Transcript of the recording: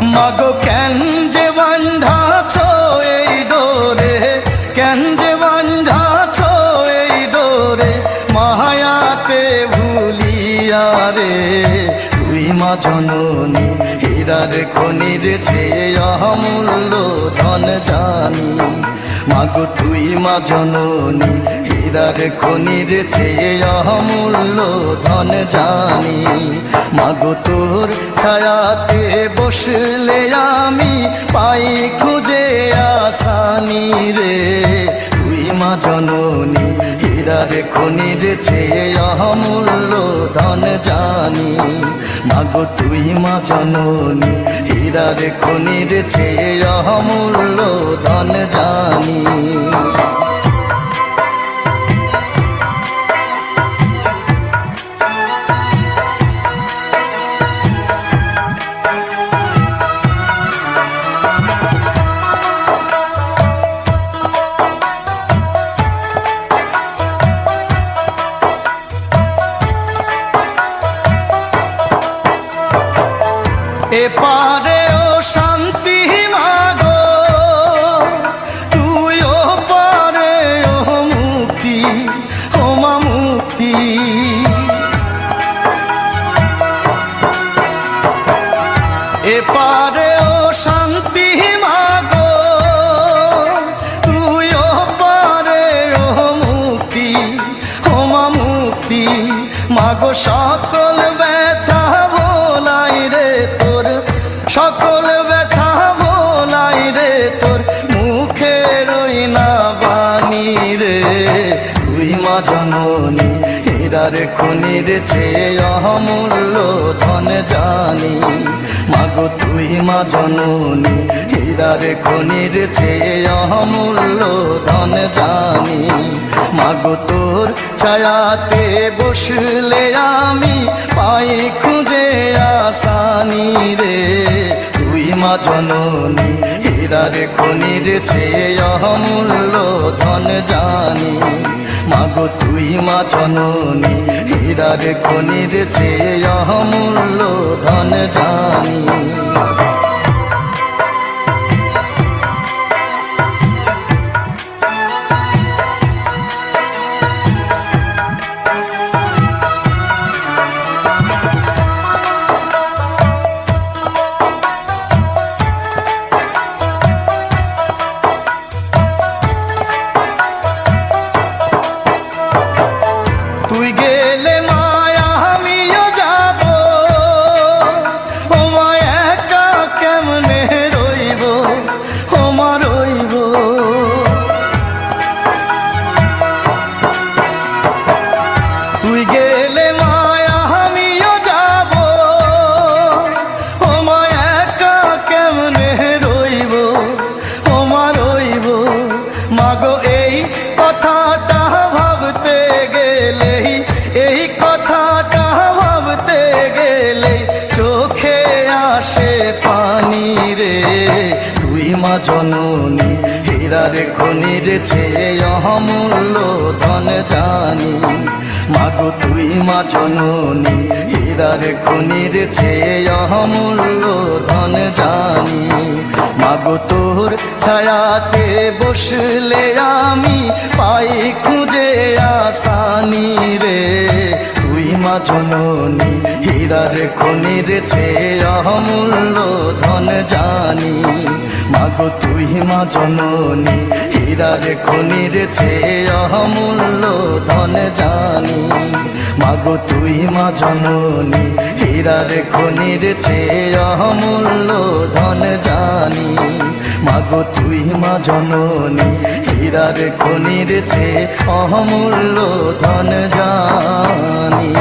মাগো কেন যে বান্ধাছ এই ডোরে, কেন যে বান্ধাছ এই ডোরে, মায়াতে ভুলিয়া রে। তুই মা জননী হীরার খনির চেয়ে অমূল্য ধন জানি। মাগো তুই মা জননী হীরার খনির চেয়ে অমূল্য ধন জানি। মাগো তোর ছায়াতে বসলে আমি পাই খুঁজে আসানি রে। তুই মা জননী হীরার খনির চেয়ে অমূল্য ধন জানি। মাগো তুই মা জননী হীরার খনির চেয়ে অমূল্য ধন জানি। এপারে ও শান্তি মাগো, তুই ও পারে ও মুক্তি, ও মা মুক্তি। এপারে ও শান্তি মাগো, তুই ও পারে ও মুক্তি, ও মা মুক্তি। মাগো সকল ব্যথা ভোলাই রে তোর, সকল ব্যথা ভোলাই রে তোর, মুখে রই না বাণী রে। তুই মা জননী হীরার খনির চেয়ে অমূল্য ধন জানি। মাগো তুই মা জননী হীরার খনির চেয়ে অমূল্য ধন জানি। মাগো তোর ছায়াতে বসলে আমি পাই খুঁজে আসানি রে। তুই মা জননী হীরার খনির চেয়ে অমূল্য ধন জানি। মাগো তুই মা জননী হীরার খনির চেয়ে অমূল্য ধন জানি। তুই গেলে মায়া আমিও যাব, ও মা একা কেমনে রইব, ও মা রইব। তুই গেলে মায়া আমিও যাব, ও মা একা কেমনে রইব, ও মা রইব। মাগো এই কথাটা ভাবতে গেলে, এই কথাটা ভাবতে গেলে চোখে আসে পানি রে। তুই মা জননী হীরার খনির চেয়ে অমূল্য ধন জানি। মাগো তুই মা জননী হীরার খনির চেয়ে অমূল্য ধন জানি। মাগো তোর ছায়াতে বসলে আমি পাই খুঁজে আসানি রে। তুই মা জননী হীরার খনির চেয়ে অমূল্য ধন জানি। মাগো তুই মা জননী হীরার খনির চেয়ে অমূল্য ধন জানি। মাগো তুই মা জননী হীরার খনির চেয়ে অমূল্য ধন জানি। মাগো তুই মা জননী হীরার খনির চেয়ে অমূল্য ধন জানি।